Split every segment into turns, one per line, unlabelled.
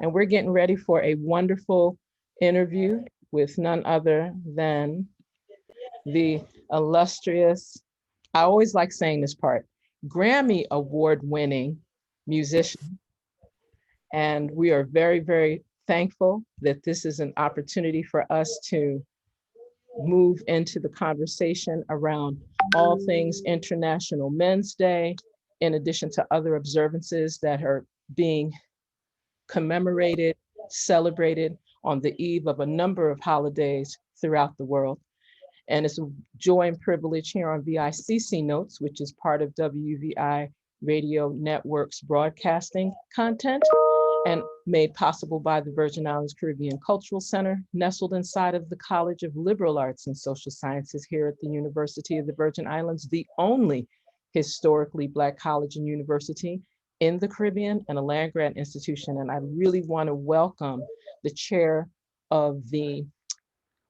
And we're getting ready for a wonderful interview with none other than the illustrious, I always like saying this part, Grammy Award winning musician. And we are very, very thankful that this is an opportunity for us to move into the conversation around all things International Men's Day, in addition to other observances that are being commemorated, celebrated on the eve of a number of holidays throughout the world. And it's a joy and privilege here on VICCNotes, which is part of WVI Radio Network's broadcasting content and made possible by the Virgin Islands Caribbean Cultural Center, nestled inside of the College of Liberal Arts and Social Sciences here at the University of the Virgin Islands, the only historically Black college and university in the Caribbean and a land-grant institution. And I really want to welcome the chair of the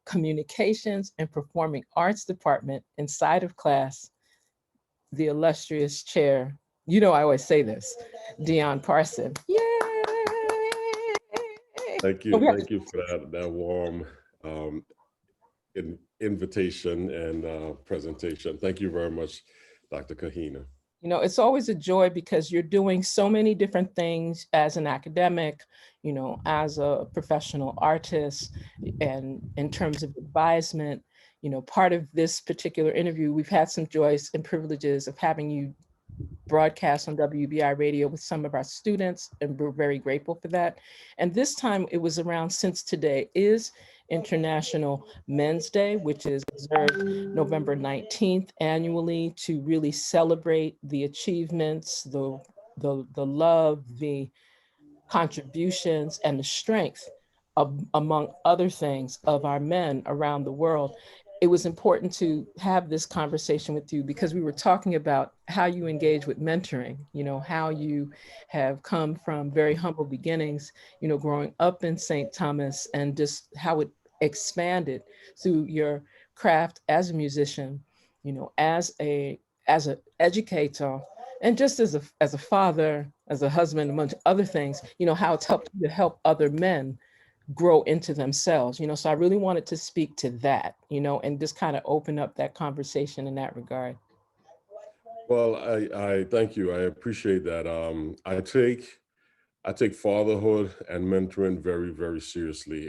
Communications and Performing Arts Department inside of class, the illustrious chair, you know I always say this, Dion Parson. Yay!
Thank you for that warm invitation and presentation. Thank you very much, Dr. Kahina.
You know, it's always a joy because you're doing so many different things as an academic, you know, as a professional artist, and in terms of advisement. You know, part of this particular interview, we've had some joys and privileges of having you broadcast on WBI radio with some of our students, and we're very grateful for that. And this time it was around, since today is International Men's Day, which is observed November 19th annually, to really celebrate the achievements, the love, the contributions, and the strength of, among other things, of our men around the world. It was important to have this conversation with you because we were talking about how you engage with mentoring, you know, how you have come from very humble beginnings, you know, growing up in St. Thomas, and just how it expanded through your craft as a musician, you know, as an educator, and just as a father, as a husband, among other things, you know, how it's helped you to help other men grow into themselves, you know. So I really wanted to speak to that, you know, and just kind of open up that conversation in that regard.
Well, I thank you. I appreciate that. I take fatherhood and mentoring very, very seriously.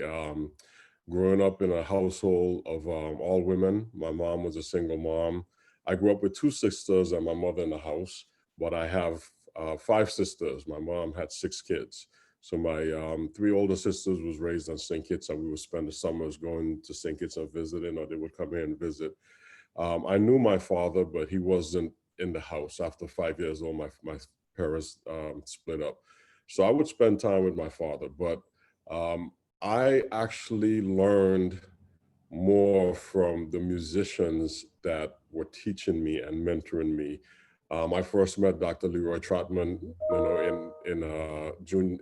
Growing up in a household of all women, my mom was a single mom. I grew up with two sisters and my mother in the house, but I have five sisters. My mom had six kids. So my three older sisters was raised on St. Kitts, and we would spend the summers going to St. Kitts and visiting, or they would come here and visit. I knew my father, but he wasn't in the house. After 5 years old, my parents split up. So I would spend time with my father, but I actually learned more from the musicians that were teaching me and mentoring me. I first met Dr. Leroy Trotman, you know,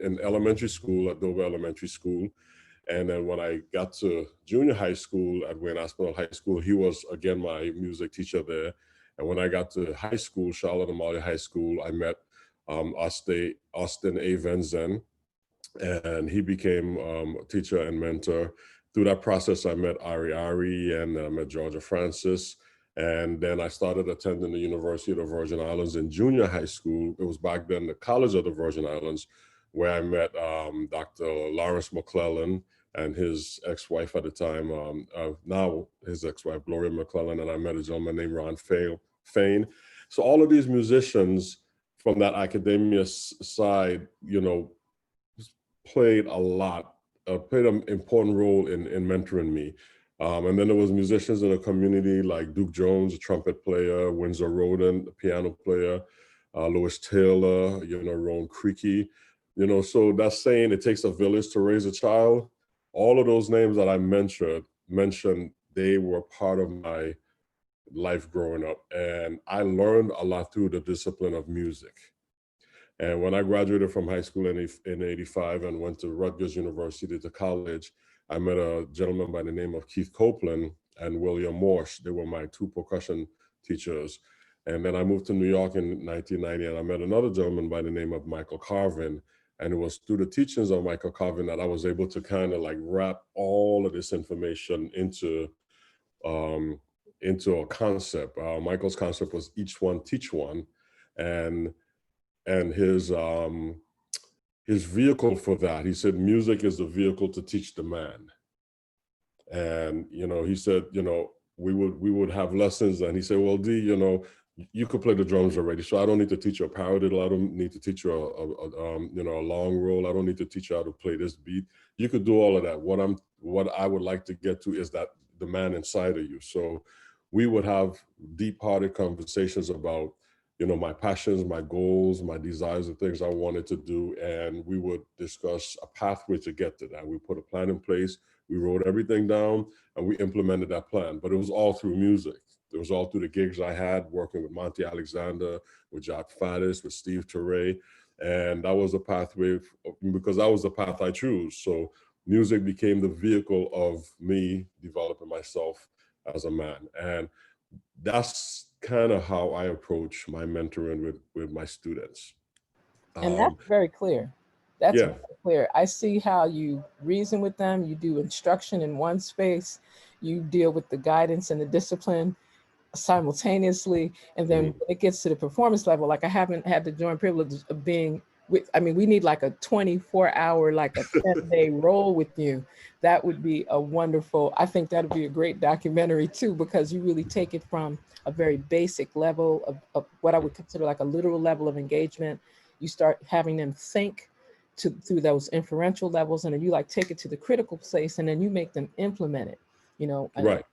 in elementary school at Dover Elementary School, and then when I got to junior high school at Wayne Aspinall High School, he was again my music teacher there. And when I got to high school, Charlotte Amalia High School, I met Austin A. Venzen, and he became a teacher and mentor. Through that process, I met Ari and I met Georgia Francis. And then I started attending the University of the Virgin Islands in junior high school. It was back then the College of the Virgin Islands, where I met Dr. Lawrence McClellan and his ex-wife at the time, now his ex-wife, Gloria McClellan, and I met a gentleman named Ron Fain. So all of these musicians from that academia side, you know, played an important role in mentoring me. And then there was musicians in the community like Duke Jones, a trumpet player, Windsor Roden, a piano player, Louis Taylor, you know, Ron Creaky, you know, so that's saying it takes a village to raise a child. All of those names that I mentioned, they were part of my life growing up. And I learned a lot through the discipline of music. And when I graduated from high school in 85 and went to Rutgers University to college, I met a gentleman by the name of Keith Copeland and William Morse. They were my two percussion teachers. And then I moved to New York in 1990, and I met another gentleman by the name of Michael Carvin. And it was through the teachings of Michael Carvin that I was able to kind of like wrap all of this information um, into a concept. Michael's concept was each one teach one, and and his vehicle for that, he said, music is the vehicle to teach the man. And he said, we would have lessons, and he said, well, D, you could play the drums already, so I don't need to teach you a paradiddle. I don't need to teach you a long roll. I don't need to teach you how to play this beat. You could do all of that. What I would like to get to is that the man inside of you. So we would have deep-hearted conversations about my passions, my goals, my desires, the things I wanted to do, and we would discuss a pathway to get to that. We put a plan in place. We wrote everything down, and we implemented that plan. But it was all through music. It was all through the gigs I had working with Monty Alexander, with Jack Faddis, with Steve Teray. And that was the pathway, because that was the path I chose. So music became the vehicle of me developing myself as a man. And that's kind of how I approach my mentoring with my students.
And that's very clear. That's
Yeah.
very clear. I see how you reason with them. You do instruction in one space. You deal with the guidance and the discipline simultaneously. And then when it gets to the performance level, like I haven't had the joy and privilege of being with, I mean, we need like a 24-hour, like a 10-day role with you. That would be a wonderful, I think that would be a great documentary too, because you really take it from a very basic level of what I would consider like a literal level of engagement. You start having them think through those inferential levels, and then you like take it to the critical place, and then you make them implement it,
Right.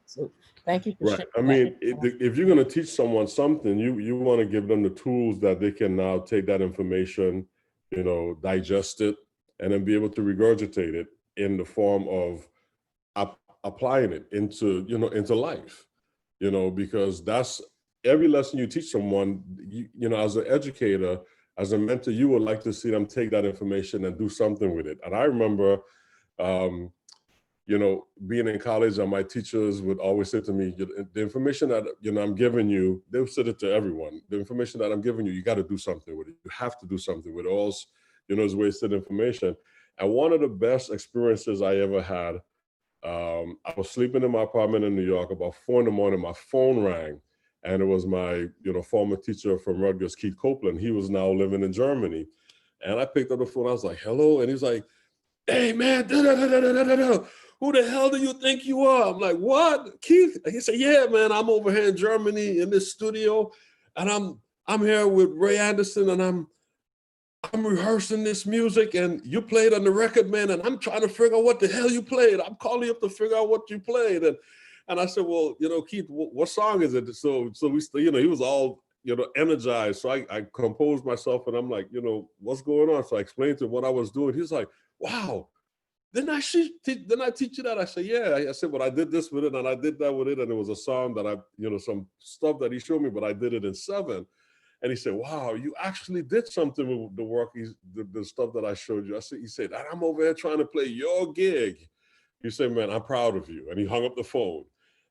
So thank you for
sharing. I mean, if you're going to teach someone something, you want to give them the tools that they can now take that information, digest it, and then be able to regurgitate it in the form of applying it into life, because that's every lesson you teach someone, as an educator, as a mentor, you would like to see them take that information and do something with it. And I remember, being in college, and my teachers would always say to me, the information that, I'm giving you, they would say it to everyone. The information that I'm giving you, you got to do something with it. You have to do something with it, or else, it's wasted information. And one of the best experiences I ever had, I was sleeping in my apartment in New York. About 4 a.m, my phone rang, and it was my, former teacher from Rutgers, Keith Copeland. He was now living in Germany. And I picked up the phone. I was like, hello. And he's like, hey, man, who the hell do you think you are? I'm like, what, Keith? He said, yeah, man, I'm over here in Germany in this studio, and I'm here with Ray Anderson, and I'm rehearsing this music, and you played on the record, man, and I'm trying to figure out what the hell you played. I'm calling you up to figure out what you played. And I said, well, Keith, what song is it? So we, he was all, energized. So I composed myself, and I'm like, what's going on? So I explained to him what I was doing. He's like, wow, didn't I teach you that? I said, yeah. I said, but I did this with it, and I did that with it. And it was a song that some stuff that he showed me, but I did it in 7. And he said, wow, you actually did something with the work, the stuff that I showed you. He said, I'm over here trying to play your gig. He said, man, I'm proud of you. And he hung up the phone.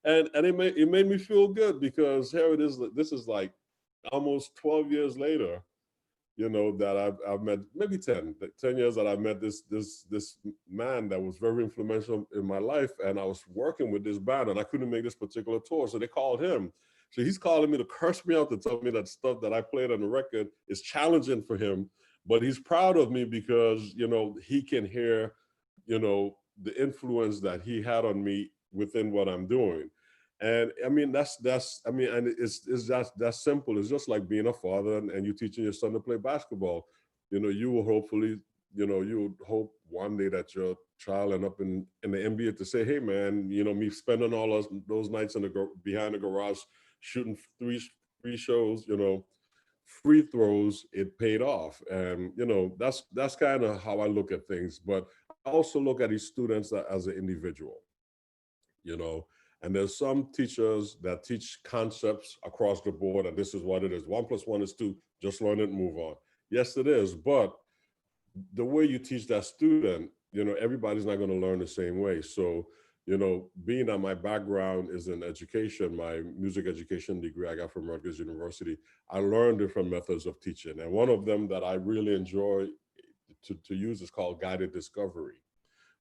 And it made me feel good, because here it is. This is like almost 12 years later, that I've met, maybe 10 years that I've met this man that was very influential in my life. And I was working with this band, and I couldn't make this particular tour. So they called him. So he's calling me to curse me out, to tell me that stuff that I played on the record is challenging for him, but he's proud of me because, he can hear, the influence that he had on me within what I'm doing. And I mean, and it's just that simple. It's just like being a father and you teaching your son to play basketball. You will hopefully, you would hope one day that your child end up in the NBA to say, hey man, me spending all those nights behind the garage shooting three shows, free throws, it paid off. And, that's kind of how I look at things. But I also look at these students as an individual, and there's some teachers that teach concepts across the board, and this is what it is. 1 + 1 is 2, just learn it and move on. Yes, it is. But the way you teach that student, everybody's not going to learn the same way. So, being that my background is in education, my music education degree I got from Rutgers University, I learned different methods of teaching. And one of them that I really enjoy to use is called guided discovery,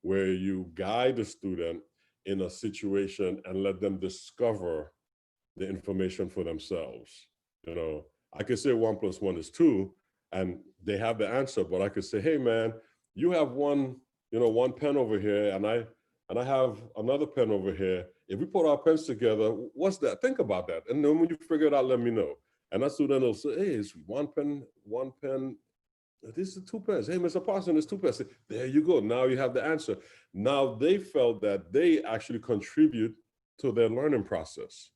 where you guide the student in a situation and let them discover the information for themselves. You know, I could say 1+1 is 2, and they have the answer, but I could say, hey man, you have one pen over here, and I have another pen over here. If we put our pens together, what's that? Think about that. And then when you figure it out, let me know. And that student will say, hey, it's one pen. This is 2 pens. Hey, Mr. Parson, it's 2 pens. There you go. Now you have the answer. Now they felt that they actually contribute to their learning process.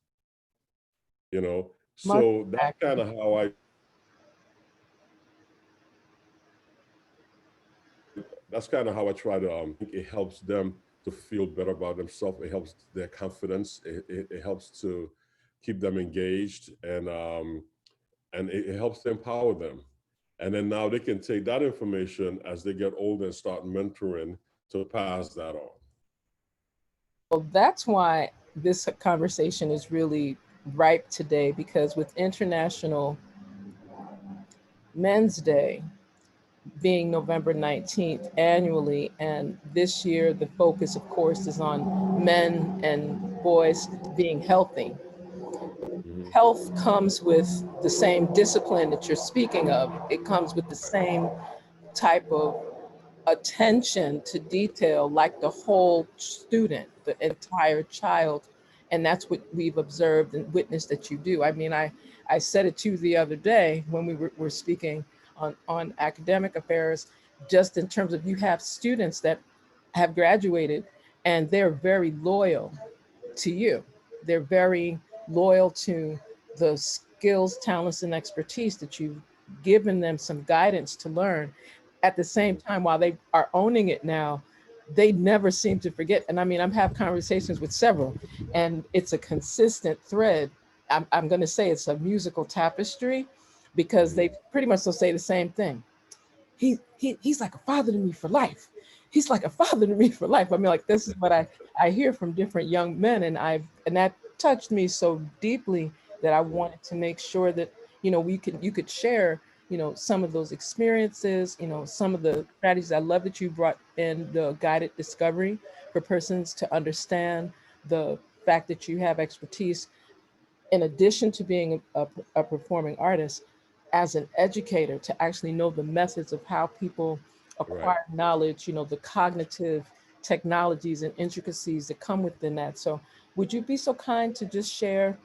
You know, so that's kind of how I try to it helps them to feel better about themselves. It helps their confidence. It helps to keep them engaged, and it helps to empower them. And then now they can take that information as they get older and start mentoring to pass that on.
Well, that's why this conversation is really ripe today, because with International Men's Day being November 19th annually, and this year the focus, of course, is on men and boys being healthy. Health comes with the same discipline that you're speaking of. It comes with the same type of attention to detail, like the whole student, the entire child. And that's what we've observed and witnessed that you do. I mean, I said it to you the other day when we were speaking on academic affairs, just in terms of, you have students that have graduated and they're very loyal to you. They're very loyal to the skills, talents, and expertise that you've given them some guidance to learn. At the same time, while they are owning it now, they never seem to forget. And I mean, I'm having conversations with several, and it's a consistent thread. I'm going to say it's a musical tapestry, because they pretty much will say the same thing. He's like a father to me for life. He's like a father to me for life. I mean, like, this is what I hear from different young men, and that touched me so deeply that I wanted to make sure that, you could share, some of those experiences, some of the strategies. I love that you brought in the guided discovery for persons to understand the fact that you have expertise, in addition to being a performing artist, as an educator, to actually know the methods of how people acquire knowledge, the cognitive technologies and intricacies that come within that. So would you be so kind to just share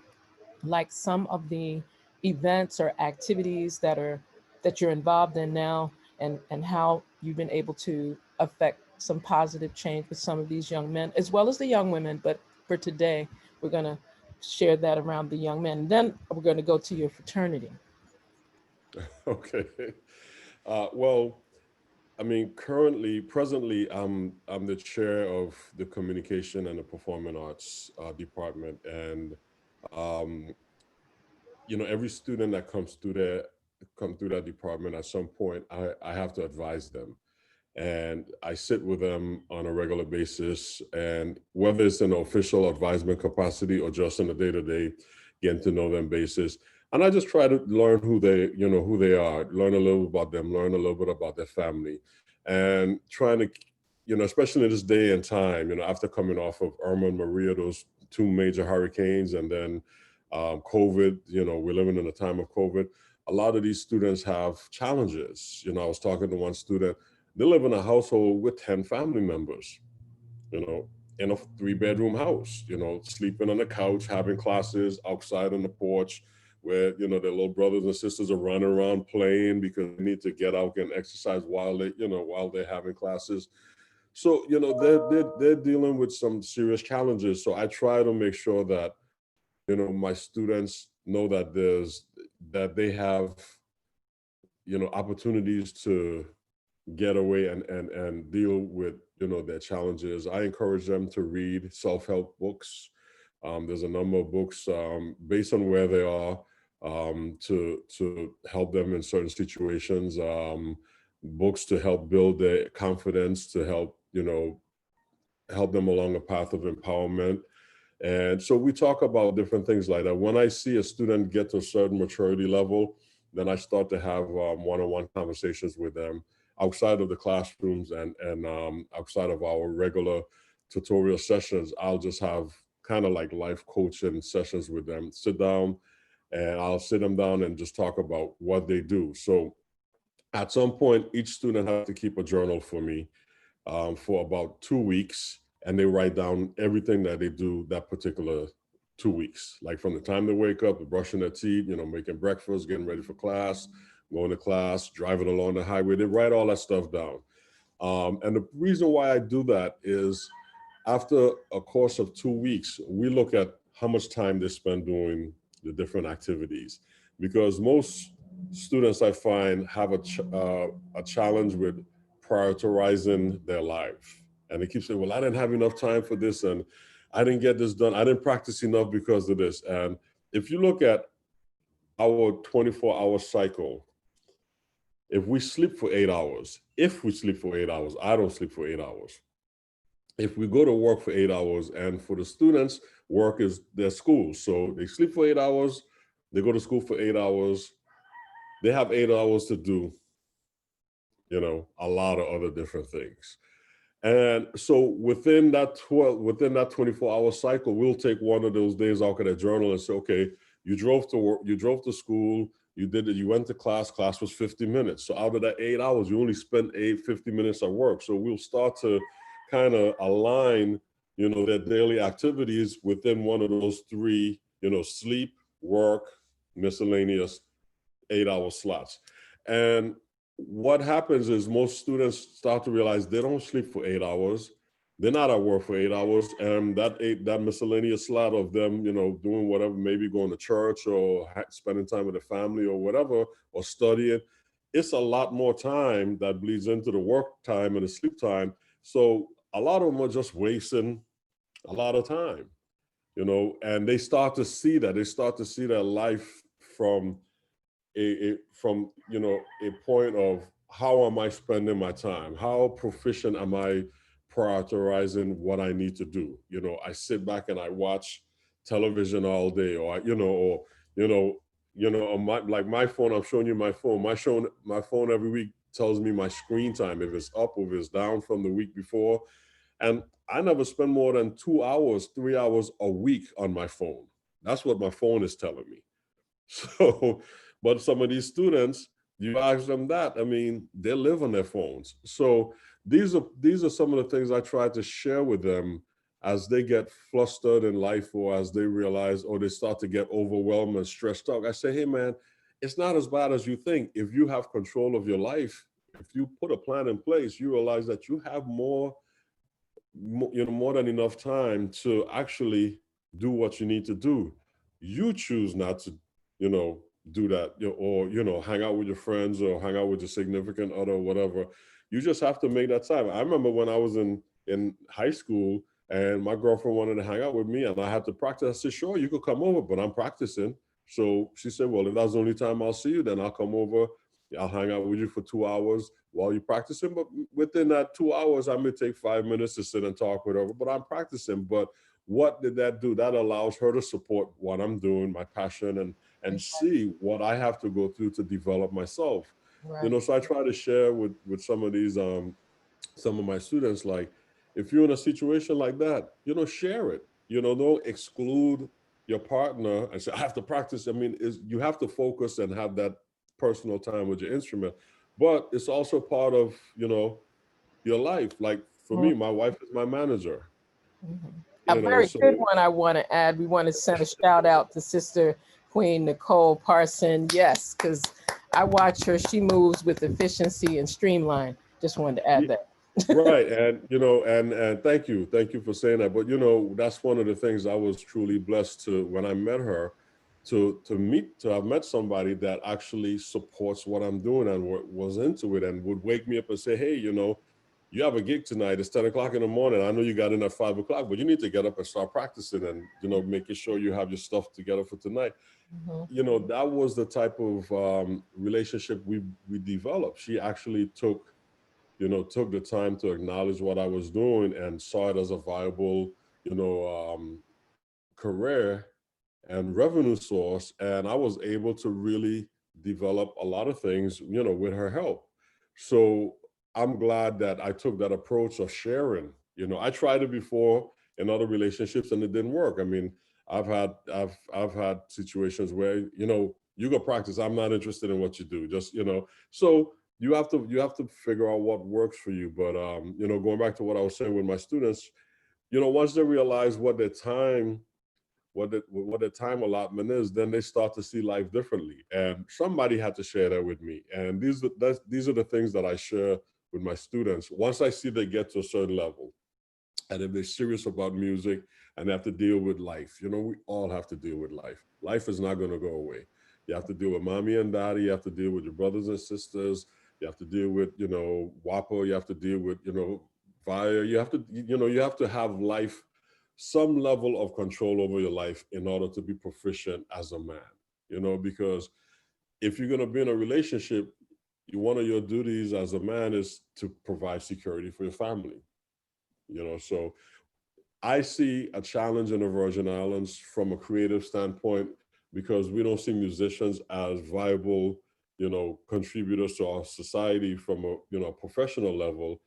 like some of the events or activities that you're involved in now, and how you've been able to affect some positive change with some of these young men, as well as the young women. But for today, we're going to share that around the young men. And then we're going to go to your fraternity.
Okay. Well, I mean, presently, I'm the chair of the communication and the performing arts department, and every student that comes through that department, at some point, I have to advise them, and I sit with them on a regular basis, and whether it's in an official advisement capacity or just on a day-to-day getting to know them basis. And I just try to learn who they are, learn a little about them, learn a little bit about their family, and trying to, especially in this day and time, after coming off of Irma and Maria, those 2 major hurricanes, and then COVID, we're living in a time of COVID. A lot of these students have challenges. I was talking to one student, they live in a household with 10 family members, in a 3-bedroom house, sleeping on the couch, having classes outside on the porch, where, their little brothers and sisters are running around playing because they need to get out and exercise while they're having classes. So, they're dealing with some serious challenges. So I try to make sure that, my students know that they have, opportunities to get away and deal with, their challenges. I encourage them to read self-help books. There's a number of books based on where they are, to help them in certain situations, books to help build their confidence, to help them along a path of empowerment. And so we talk about different things like that. When I see a student get to a certain maturity level, then I start to have one-on-one conversations with them outside of the classrooms and outside of our regular tutorial sessions, I'll just have kind of like life coaching sessions with them, sit down, and I'll sit them down and just talk about what they do. So at some point, each student has to keep a journal for me for about 2 weeks, and they write down everything that they do that particular 2 weeks, like from the time they wake up, brushing their teeth, making breakfast, getting ready for class, going to class, driving along the highway. They write all that stuff down. And the reason why I do that is after a course of 2 weeks, we look at how much time they spend doing the different activities, because most students I find have a challenge with prioritizing their life. And they keep saying, well, I didn't have enough time for this, and I didn't get this done. I didn't practice enough because of this. And if you look at our 24-hour cycle, if we sleep for 8 hours, I don't sleep for 8 hours. If we go to work for 8 hours, and for the students, work is their school. So they sleep for 8 hours, they go to school for 8 hours, they have 8 hours to do, a lot of other different things. And so within that 24-hour cycle, we'll take one of those days out of the journal and say, okay, you drove to work, you drove to school, you did it, you went to class was 50 minutes. So out of that 8 hours, you only spent 50 minutes at work. So we'll start to kind of align, their daily activities within one of those three, sleep, work, miscellaneous 8-hour slots. And what happens is most students start to realize they don't sleep for 8 hours. They're not at work for 8 hours. And that miscellaneous slot of them, doing whatever, maybe going to church or spending time with the family or whatever, or studying, it's a lot more time that bleeds into the work time and the sleep time. So a lot of them are just wasting a lot of time, and they start to see that. They start to see their life from a point of, how am I spending my time? How proficient am I prioritizing what I need to do? I sit back and I watch television all day, or on my phone. I'm showing you my phone. My phone every week tells me my screen time, if it's up or if it's down from the week before. And I never spend more than 2 hours, 3 hours a week on my phone. That's what my phone is telling me. So, but some of these students, you ask them that, they live on their phones. So these are some of the things I try to share with them as they get flustered in life, or as they realize, or they start to get overwhelmed and stressed out. I say, hey man, it's not as bad as you think. If you have control of your life, if you put a plan in place, you realize that you have more than enough time to actually do what you need to do. You choose not to, do that, or, hang out with your friends or hang out with your significant other or whatever. You just have to make that time. I remember when I was in high school and my girlfriend wanted to hang out with me and I had to practice. I said, sure, you could come over, but I'm practicing. So she said, well, if that's the only time I'll see you, then I'll come over. I'll hang out with you for 2 hours while you're practicing. But within that 2 hours, I may take 5 minutes to sit and talk with her, but I'm practicing. But what did that do? That allows her to support what I'm doing, my passion, and see what I have to go through to develop myself.
Right.
So I try to share with some of these, some of my students, like, if you're in a situation like that, share it. Don't exclude your partner and say, I have to practice. You have to focus and have that personal time with your instrument, but it's also part of, your life. Like for me, my wife is my manager.
A very good one I want to add. We want to send a shout out to Sister Queen Nicole Parson. Yes, because I watch her. She moves with efficiency and streamline. Just wanted to add that.
Right. And, and thank you for saying that. But, that's one of the things I was truly blessed to, when I met her, to have met somebody that actually supports what I'm doing and was into it and would wake me up and say, hey, you have a gig tonight. It's 10 o'clock in the morning. I know you got in at 5 o'clock, but you need to get up and start practicing and, making sure you have your stuff together for tonight. That was the type of relationship we developed. She actually took the time to acknowledge what I was doing and saw it as a viable, career and revenue source. And I was able to really develop a lot of things, with her help. So I'm glad that I took that approach of sharing. I tried it before in other relationships and it didn't work. I mean, I've had situations where, you go practice. I'm not interested in what you do. Just, so you have to figure out what works for you. But going back to what I was saying with my students, once they realize what their time allotment is, then they start to see life differently. And somebody had to share that with me. And these are the things that I share with my students. Once I see they get to a certain level, and if they're serious about music and have to deal with life, we all have to deal with life. Life is not going to go away. You have to deal with mommy and daddy. You have to deal with your brothers and sisters. You have to deal with, WAPO. You have to deal with, VIA. You have to have life, some level of control over your life in order to be proficient as a man, because if you're going to be in a relationship, one of your duties as a man is to provide security for your family. So I see a challenge in the Virgin Islands from a creative standpoint because we don't see musicians as viable, contributors to our society from a, professional level.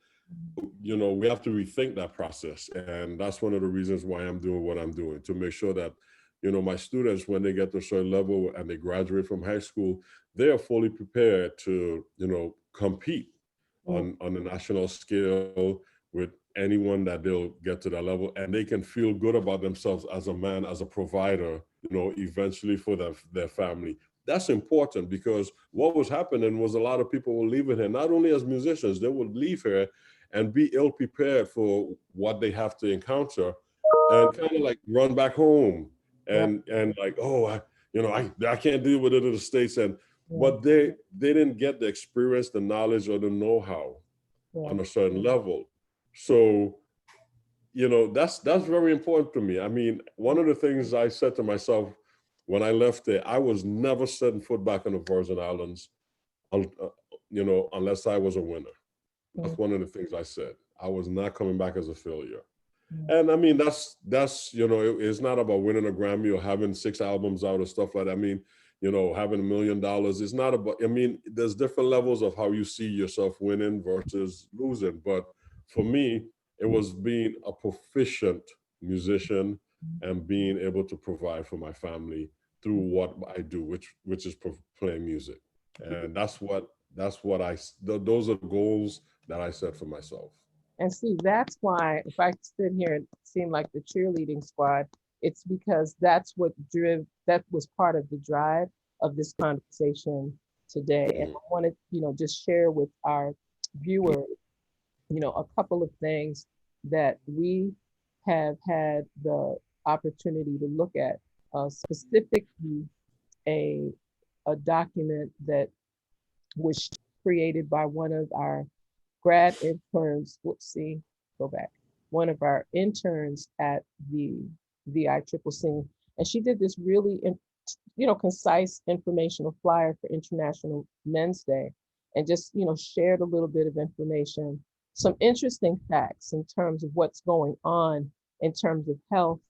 We have to rethink that process. And that's one of the reasons why I'm doing what I'm doing, to make sure that, my students, when they get to a certain level and they graduate from high school, they are fully prepared to, compete on the national scale with anyone that they'll get to that level, and they can feel good about themselves as a man, as a provider, eventually for their family. That's important, because what was happening was a lot of people were leaving here, not only as musicians, they would leave here and be ill prepared for what they have to encounter, and kind of like run back home
Right.
and like, oh, I can't deal with it in the States. And
Yeah.
but they didn't get the experience, the knowledge, or the know-how
Yeah.
on a certain level. So, that's very important to me. I mean, one of the things I said to myself when I left there, I was never setting foot back in the Virgin Islands, unless I was a winner. That's
Mm,
one of the things I said. I was not coming back as a failure.
mm,
And I mean, that's it's not about winning a Grammy or having 6 albums out or stuff like that. I mean, having $1 million. It's not about. I mean, there's different levels of how you see yourself winning versus losing. But for me, it was being a proficient musician and being able to provide for my family through what I do, which is playing music. And those are the goals that I set for myself.
And see, that's why if I sit here and seem like the cheerleading squad, it's because that was part of the drive of this conversation today. And
Mhm.
I want to, just share with our viewers, a couple of things that we have had the opportunity to look at, specifically a, a document that was created by one of our grad interns. Let's see, go back. One of our interns at the VICCC, and she did this really, concise informational flyer for International Men's Day, and just shared a little bit of information, some interesting facts in terms of what's going on in terms of health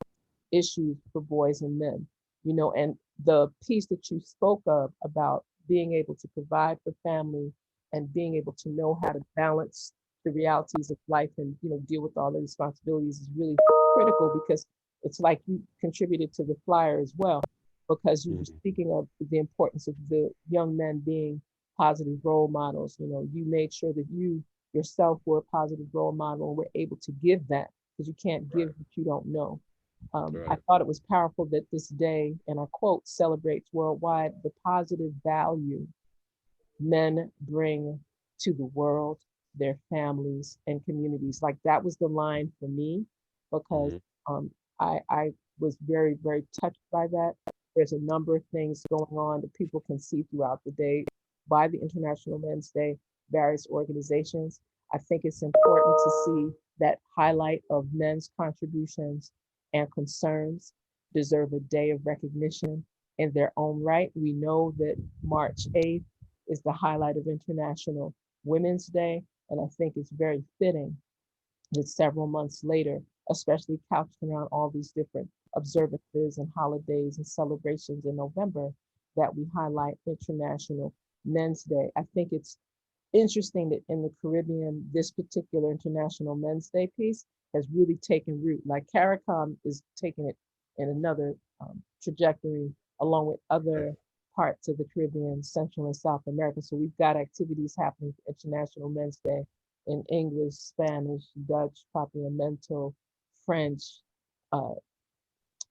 issues for boys and men, and the piece that you spoke of about being able to provide for family and being able to know how to balance the realities of life and deal with all the responsibilities is really critical, because it's like you contributed to the flyer as well, because you were
Mhm.
speaking of the importance of the young men being positive role models. You made sure that you yourself were a positive role model and were able to give that, because you can't give
Right.
what you don't know. I
Right.
thought it was powerful that this day, and I quote, celebrates worldwide the positive value men bring to the world, their families and communities. Like that was the line for me, because
Mhm.
um, I was very, very touched by that. There's a number of things going on that people can see throughout the day by the International Men's Day, various organizations. I think it's important to see that highlight of men's contributions and concerns deserve a day of recognition in their own right. We know that March 8th is the highlight of International Women's Day. And I think it's very fitting that several months later, especially couched around all these different observances and holidays and celebrations in November, that we highlight International Men's Day. I think it's interesting that in the Caribbean, this particular International Men's Day piece has really taken root. Like CARICOM is taking it in another trajectory along with other parts of the Caribbean, Central and South America. So we've got activities happening for International Men's Day in English, Spanish, Dutch, Papiamento, French, uh,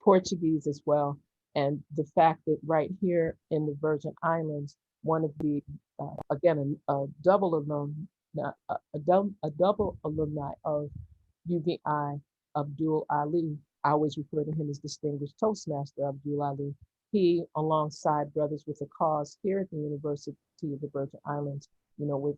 Portuguese as well. And the fact that right here in the Virgin Islands, one of the, again, a double alumni, a double alumni of UVI, Abdul Ali. I always refer to him as Distinguished Toastmaster Abdul Ali. He, alongside Brothers with a Cause here at the University of the Virgin Islands, with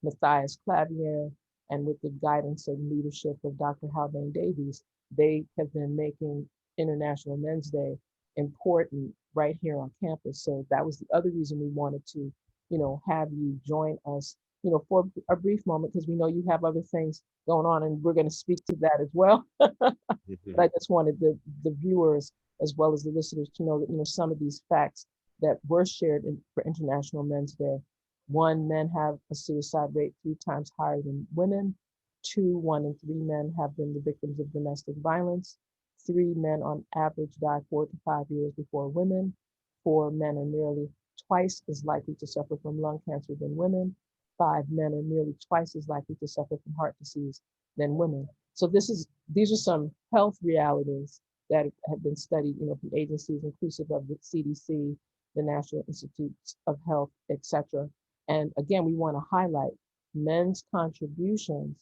Matthias Clavier and with the guidance and leadership of Dr. Haldane Davies, they have been making International Men's Day important right here on campus. So that was the other reason we wanted to, have you join us, for a brief moment, because we know you have other things going on and we're going to speak to that as well. But I just wanted the viewers as well as the listeners to know that, some of these facts that were shared for International Men's Day. One, men have a suicide rate 3 times higher than women. 2, 1 in 3 men have been the victims of domestic violence. 3 men on average die 4 to 5 years before women. 4 men are nearly twice as likely to suffer from lung cancer than women. 5 men are nearly twice as likely to suffer from heart disease than women. So these are some health realities that have been studied, from agencies inclusive of the CDC, the National Institutes of Health, etc. And again, we want to highlight men's contributions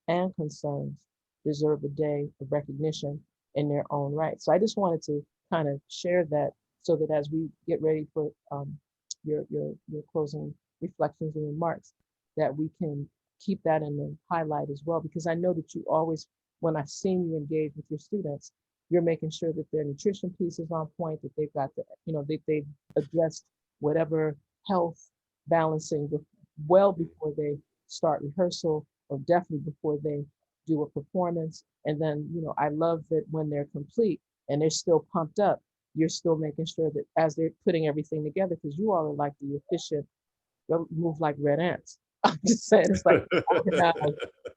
and concerns deserve a day of recognition in their own right. So I just wanted to kind of share that so that as we get ready for your closing reflections and remarks, that we can keep that in the highlight as well, because I know that you always, when I've seen you engage with your students, you're making sure that their nutrition piece is on point, that they've got the, they've addressed whatever health balancing well before they start rehearsal, or definitely before they do a performance. And then, I love that when they're complete and they're still pumped up, you're still making sure that as they're putting everything together, because you all are like the efficient, you move like red ants. I'm just saying, it's like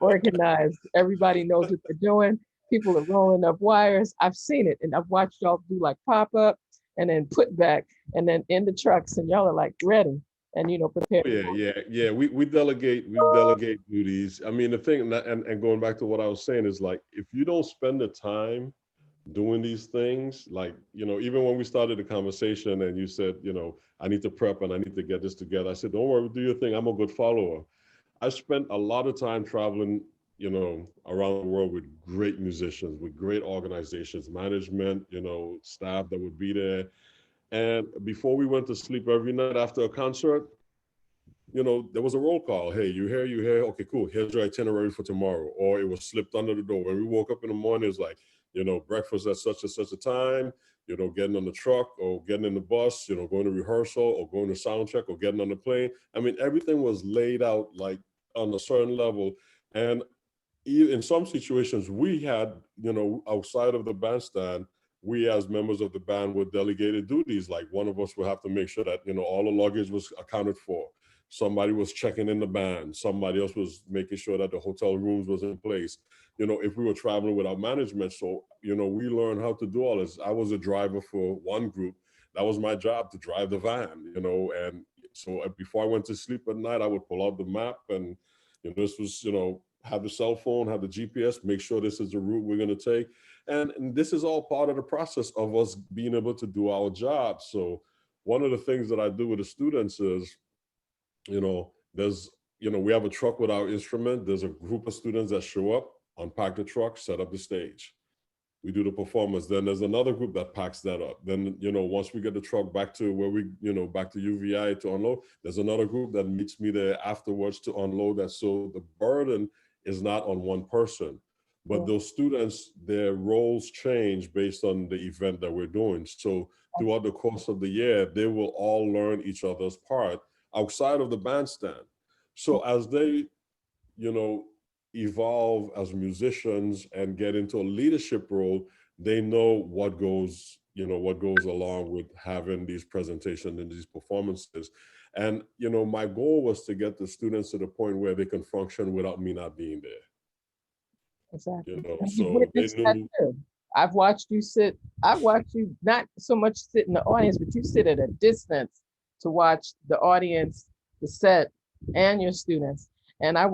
organized. Everybody knows what they're doing. People are rolling up wires. I've seen it, and I've watched y'all do like pop up and then put back and then in the trucks, and y'all are like ready and prepared.
Yeah. We delegate duties. I mean, the thing, and going back to what I was saying is, like, if you don't spend the time doing these things, like, even when we started the conversation and you said, I need to prep and I need to get this together, I said, don't worry, do your thing. I'm a good follower. I spent a lot of time traveling, around the world with great musicians, with great organizations, management, staff that would be there. And before we went to sleep every night after a concert, there was a roll call. Hey, you here? Okay, cool. Here's your itinerary for tomorrow. Or it was slipped under the door. When we woke up in the morning, it was like, breakfast at such and such a time, getting on the truck or getting in the bus, going to rehearsal or going to sound check or getting on the plane. I mean, everything was laid out like on a certain level. And in some situations we had, outside of the bandstand, we as members of the band were delegated duties. Like one of us would have to make sure that, all the luggage was accounted for. Somebody was checking in the band. Somebody else was making sure that the hotel rooms was in place. If we were traveling with our management. So, we learned how to do all this. I was a driver for one group. That was my job, to drive the van, and so before I went to sleep at night, I would pull out the map and, this was, have the cell phone, have the GPS, make sure this is the route we're going to take. And this is all part of the process of us being able to do our job. So one of the things that I do with the students is, there's, we have a truck with our instrument. There's a group of students that show up, unpack the truck, set up the stage. We do the performance. Then there's another group that packs that up. Then, once we get the truck back to where we, back to UVI to unload, there's another group that meets me there afterwards to unload that. So the burden is not on one person, but those students, their roles change based on the event that we're doing. So throughout the course of the year, they will all learn each other's part outside of the bandstand. So as they, evolve as musicians and get into a leadership role, they know what goes along with having these presentations and these performances. And, you know, my goal was to get the students to the point where they can function without me not being there.
Exactly.
You know,
And you've
so they
witnessed that
knew.
too. I've watched you not so much sit in the audience, but you sit at a distance to watch the audience, the set, and your students. And I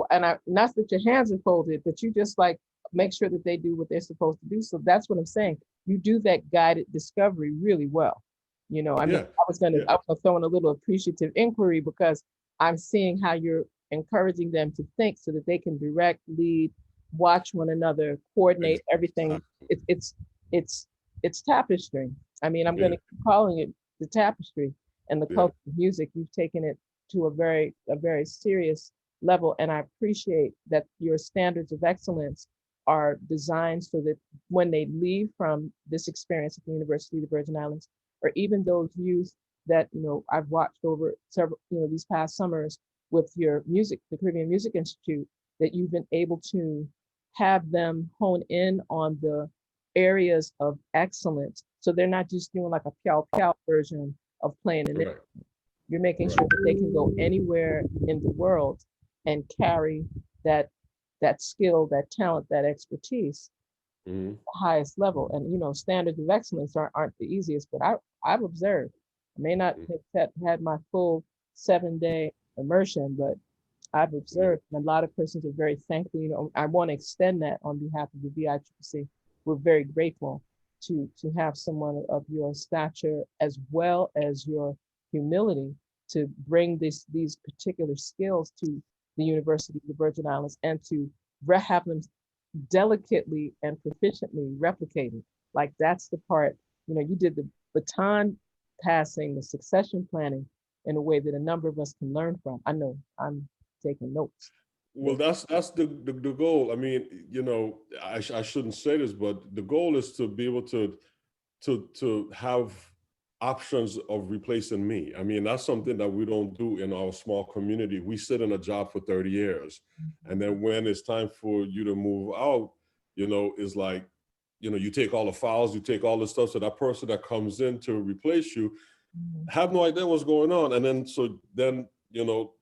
not that your hands are folded, but you just like make sure that they do what they're supposed to do. So that's what I'm saying. You do that guided discovery really well. You know, I mean,
Yeah,
I
yeah,
was throwing a little appreciative inquiry because I'm seeing how you're encouraging them to think so that they can direct, lead, watch one another, coordinate everything.
exactly.
It, it's it's it's tapestry. I mean, I'm going
Yeah,
to keep calling it the tapestry and the
yeah,
culture of music. You've taken it to a very serious level, and I appreciate that your standards of excellence are designed so that when they leave from this experience at the University of the Virgin Islands, or even those youth that I've watched over several these past summers with your music, the Caribbean Music Institute, that you've been able to have them hone in on the areas of excellence. So they're not just doing like a piao piao version of playing an
correct,
instrument. You're making
correct.
sure that they can go anywhere in the world and carry that skill, that talent, that expertise
Hmm.
the highest level. And standards of excellence aren't the easiest, but I've observed. I may not have had my full 7-day immersion, but I've
Yeah.
observed, and a lot of persons are very thankful. I want to extend that on behalf of the VICCC. We're very grateful to have someone of your stature as well as your humility to bring these particular skills to the University of the Virgin Islands and to have them delicately and proficiently replicated. Like that's the part, you did the baton passing, the succession planning in a way that a number of us can learn from. I know I'm taking notes.
Well, that's the goal. I mean, you know, I shouldn't say this, but the goal is to be able to have options of replacing me. I mean, that's something that we don't do in our small community. We sit in a job for 30 years. And then when it's time for you to move out, you know, it's like, you know, you take all the files, you take all the stuff. So that person that comes in to replace you
Mhm.
have no idea what's going on. And then, so then, you know,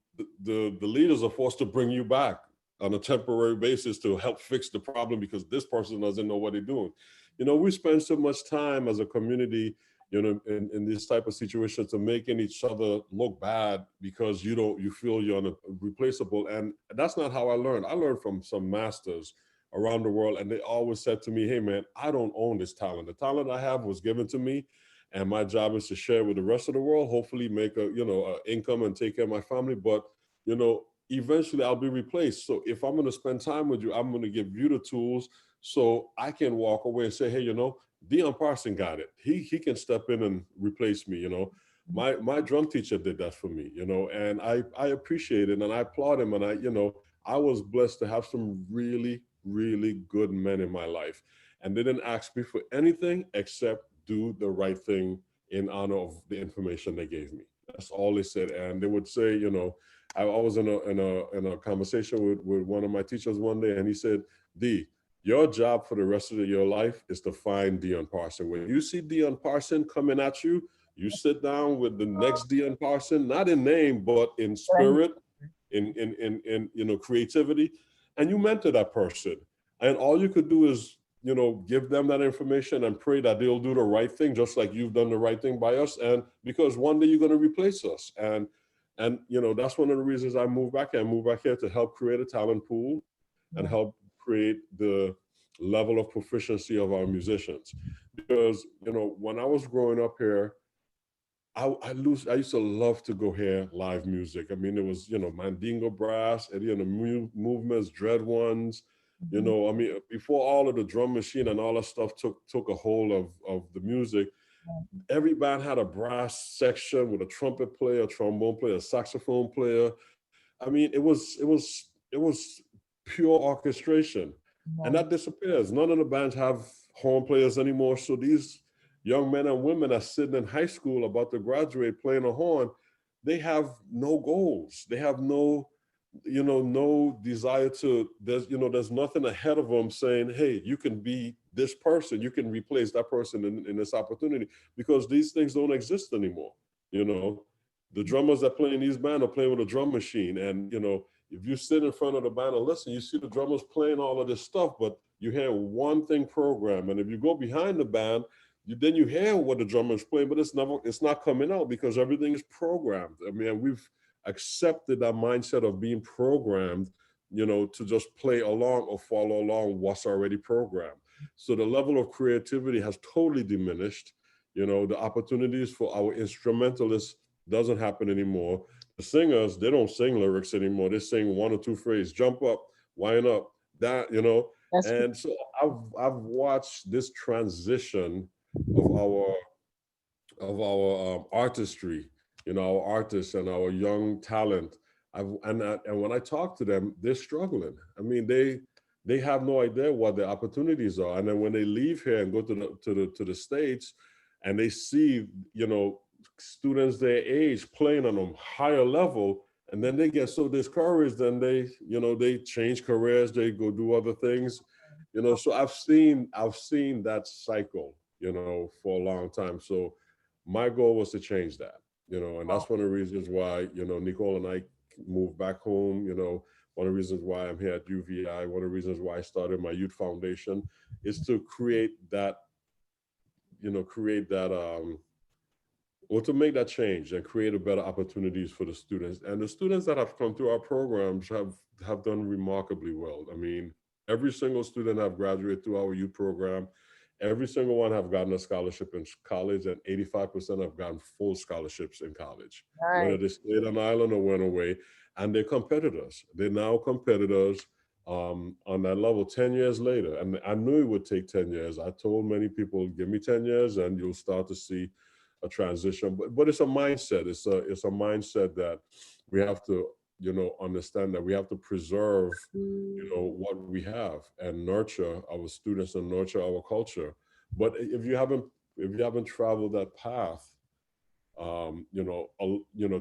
the leaders are forced to bring you back on a temporary basis to help fix the problem because this person doesn't know what they're doing. You know, we spend so much time as a community, you know, in this type of situations to making each other look bad because you feel you're replaceable. And that's not how I learned. I learned from some masters around the world, and they always said to me, hey man, I don't own this talent. The talent I have was given to me, and my job is to share with the rest of the world, hopefully make a income and take care of my family. But eventually I'll be replaced. So if I'm going to spend time with you, I'm going to give you the tools so I can walk away and say, hey, Dion Parson got it. He can step in and replace me. My drum teacher did that for me, and I appreciate it and I applaud him. And I was blessed to have some really, really good men in my life. And they didn't ask me for anything except do the right thing in honor of the information they gave me. That's all they said. And they would say, I was in a conversation with one of my teachers one day, and he said, D, your job for the rest of your life is to find Dion Parson. When you see Dion Parson coming at you, you sit down with the next Dion Parson, not in name, but in spirit, in creativity, and you mentor that person. And all you could do is give them that information and pray that they'll do the right thing, just like you've done the right thing by us. And because one day you're going to replace us. And that's one of the reasons I moved back here. I moved back here to help create a talent pool and
Yeah.
help create the level of proficiency of our musicians. Because when I was growing up here, I used to love to go hear live music. I mean, it was, Mandingo Brass, Eddie and the Movements, Dread Ones.
Mhm.
I mean, before all of the drum machine and all that stuff took a hold of the music, every band had a brass section with a trumpet player, a trombone player, a saxophone player. I mean, it was pure orchestration, and
Yeah.
that disappears. None of the bands have horn players anymore. So these young men and women are sitting in high school about to graduate playing a horn. They have no goals. They have no desire to. There's nothing ahead of them saying, "Hey, you can be this person. You can replace that person in this opportunity," because these things don't exist anymore. You know, The drummers that play in these bands are playing with a drum machine. And, you know, if you sit in front of the band and listen, you see the drummers playing all of this stuff, but you hear one thing programmed. And if you go behind the band, then you hear what the drummer's playing, but it's not coming out because everything is programmed. I mean, we've accepted that mindset of being programmed, you know, to just play along or follow along what's already programmed. So the level of creativity has totally diminished. You know, the opportunities for our instrumentalists doesn't happen anymore. The singers, they don't sing lyrics anymore. They sing one or two phrases, jump up, wind up, that, you know.
That's
And so I've watched this transition of our artistry, you know, our artists and our young talent. And when I talk to them, they're struggling. I mean, they have no idea what their opportunities are. And then when they leave here and go to the States, and they see, you know, students their age playing on a higher level, and then they get so discouraged, and they, you know, they change careers, they go do other things, you know. So I've seen that cycle, you know, for a long time. So my goal was to change that, you know, and that's one of the reasons why, you know, Nicole and I moved back home, you know. One of the reasons why I'm here at UVI, one of the reasons why I started my youth foundation is to create that, you know, or to make that change and create a better opportunities for the students. And the students that have come through our programs have done remarkably well. I mean, every single student have graduated through our youth program. Every single one have gotten a scholarship in college, and 85% have gotten full scholarships in college,
right.
whether they stayed on island or went away. And they're competitors. They're now competitors on that level 10 years later. And I knew it would take 10 years. I told many people, give me 10 years and you'll start to see a transition. But it's a mindset. It's a mindset that we have to, you know, understand that we have to preserve, you know, what we have and nurture our students and nurture our culture. But if you haven't traveled that path,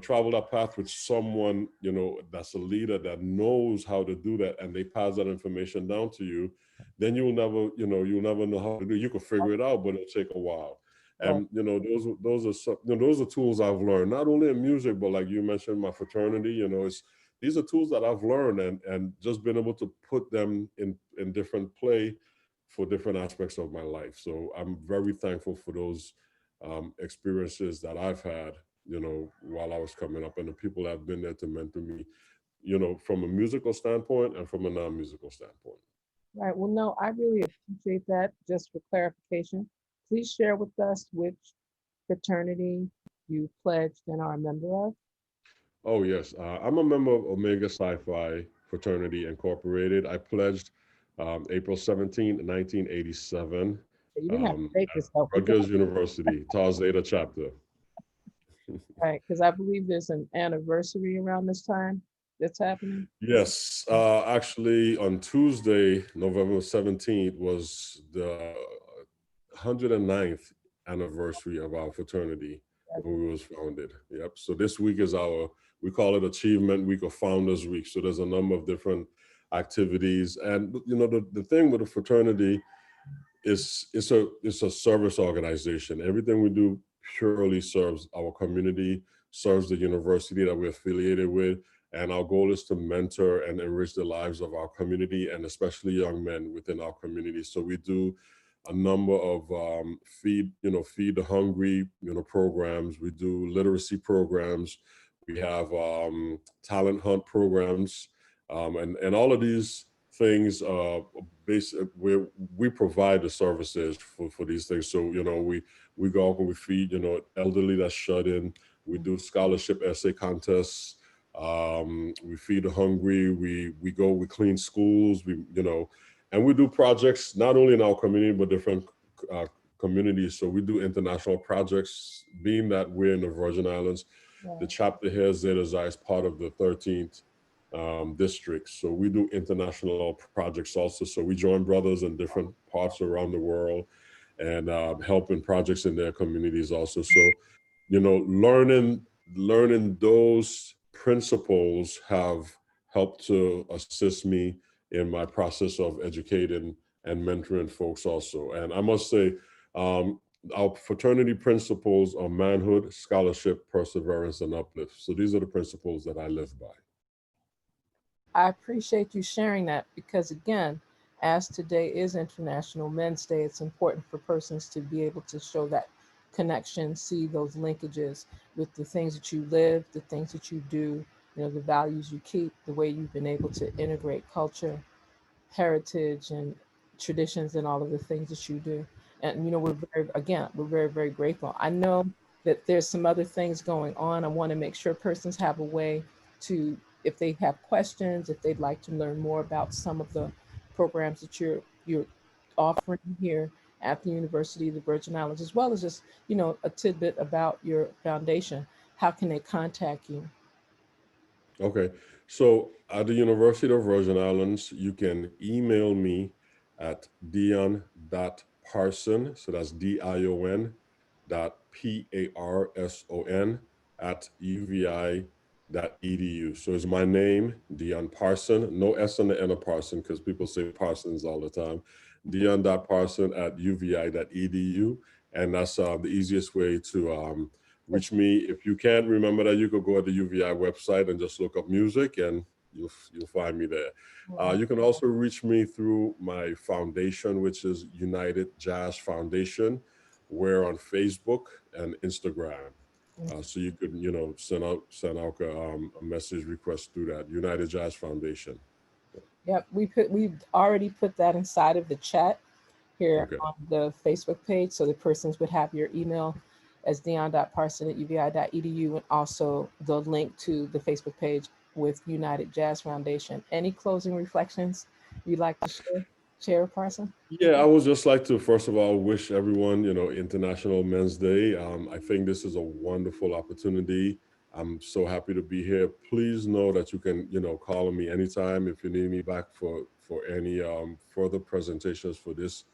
travel that path with someone, you know, that's a leader that knows how to do that, and they pass that information down to you, then you'll never know how to do it. You can figure it out, but it'll take a while. And you know, those are tools I've learned, not only in music, but like you mentioned, my fraternity. You know, these are tools that I've learned and just been able to put them in different play for different aspects of my life. So I'm very thankful for those experiences that I've had, you know, while I was coming up, and the people that have been there to mentor me, you know, from a musical standpoint and from a non-musical standpoint.
Right. Well, no, I really appreciate that. Just for clarification, please share with us which fraternity you pledged and are a member of.
Oh, yes. I'm a member of Omega Psi-Phi Fraternity Incorporated. I pledged April 17, 1987,
You didn't have to take
at
this help.
Rutgers University, Tau Zeta chapter.
Right, because I believe there's an anniversary around this time that's happening.
Yes, actually on Tuesday, November 17th, was the 109th anniversary of our fraternity when we was founded. Yep. So this week is we call it Achievement Week or Founders Week. So there's a number of different activities. And you know, the thing with the fraternity is it's a service organization. Everything we do purely serves our community, serves the university that we're affiliated with. And our goal is to mentor and enrich the lives of our community, and especially young men within our community. So we do a number of feed the hungry, you know, programs. We do literacy programs. We have talent hunt programs, and all of these things. We provide the services for these things. So you know, we go out and we feed, you know, elderly that's shut in. We do scholarship essay contests. We feed the hungry. We clean schools. And we do projects not only in our community but different communities. So we do international projects. Being that we're in the Virgin Islands, the chapter here, Zeta Xi, is part of the 13th district. So we do international projects also. So we join brothers in different parts around the world and help in projects in their communities also. So, you know, learning those principles have helped to assist me in my process of educating and mentoring folks also. And I must say, our fraternity principles are manhood, scholarship, perseverance, and uplift. So these are the principles that I live by.
I appreciate you sharing that because, again, as today is International Men's Day, it's important for persons to be able to show that connection, see those linkages with the things that you live, the things that you do, the values you keep, the way you've been able to integrate culture, heritage, and traditions, and all of the things that you do. And we're very, very grateful. I know that there's some other things going on. I want to make sure persons have a way to, if they have questions, if they'd like to learn more about some of the programs that you're offering here at the University of the Virgin Islands, as well as just a tidbit about your foundation. How can they contact you?
Okay. So at the University of Virgin Islands, you can email me at dion.parson. So that's Dion .parson at uvi.edu. So it's my name, Dion Parson. No S on the end of Parson because people say Parsons all the time. Dion.parson at uvi.edu. And that's the easiest way to reach me. If you can't remember that, you could go to the UVI website and just look up music and you'll find me there. You can also reach me through my foundation, which is United Jazz Foundation. We're on Facebook and Instagram. So you could, send out a message request through that United Jazz Foundation.
Yep, we've already put that inside of the chat here
Okay.
on the Facebook page, so the persons would have your email as dion.parson@uvi.edu, and also the link to the Facebook page with United Jazz Foundation. Any closing reflections you'd like to share, Parson?
Yeah, I would just like to, first of all, wish everyone, International Men's Day. I think this is a wonderful opportunity. I'm so happy to be here. Please know that you can, call on me anytime if you need me back for any further presentations for this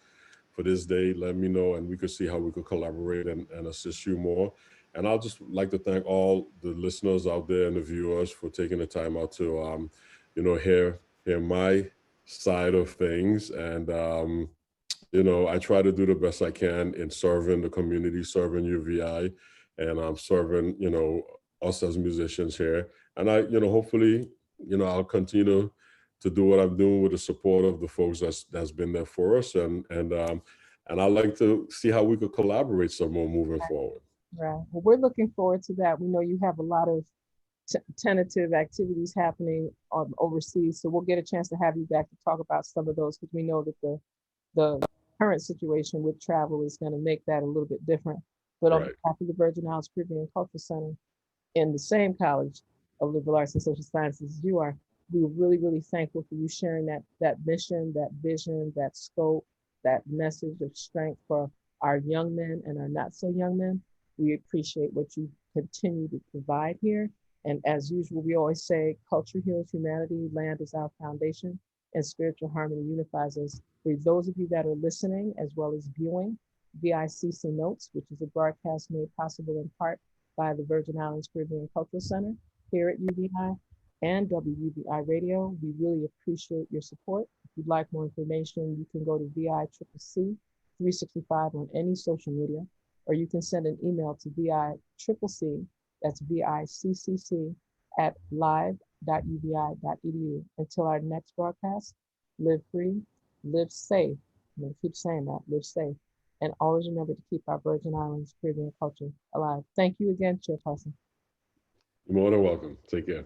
day. Let me know, and we could see how we could collaborate and assist you more. And I'll just like to thank all the listeners out there and the viewers for taking the time out to, hear my side of things. And, I try to do the best I can in serving the community, serving UVI, and I'm serving, us as musicians here. And hopefully, I'll continue to do what I'm doing with the support of the folks that's been there for us. And I'd like to see how we could collaborate some more moving forward.
Right. Well, we're looking forward to that. We know you have a lot of tentative activities happening overseas, so we'll get a chance to have you back to talk about some of those, because we know that the current situation with travel is going to make that a little bit different. But on behalf of the Virgin Islands Caribbean Cultural Center in the same College of Liberal Arts and Social Sciences as you are, we're really, really thankful for you sharing that mission, that vision, that scope, that message of strength for our young men and our not so young men. We appreciate what you continue to provide here. And as usual, we always say culture heals humanity, land is our foundation, and spiritual harmony unifies us. For those of you that are listening as well as viewing, VICCNotes, which is a broadcast made possible in part by the Virgin Islands Caribbean Cultural Center here at UVI and WUVIRadio. We really appreciate your support. If you'd like more information, you can go to VICCC 365 on any social media, or you can send an email to VICCC, that's VICCC, at live.uvi.edu. Until our next broadcast, live free, live safe. I'm going to keep saying that, live safe. And always remember to keep our Virgin Islands Caribbean culture alive. Thank you again, Chair Parson.
You're more than welcome. Take care.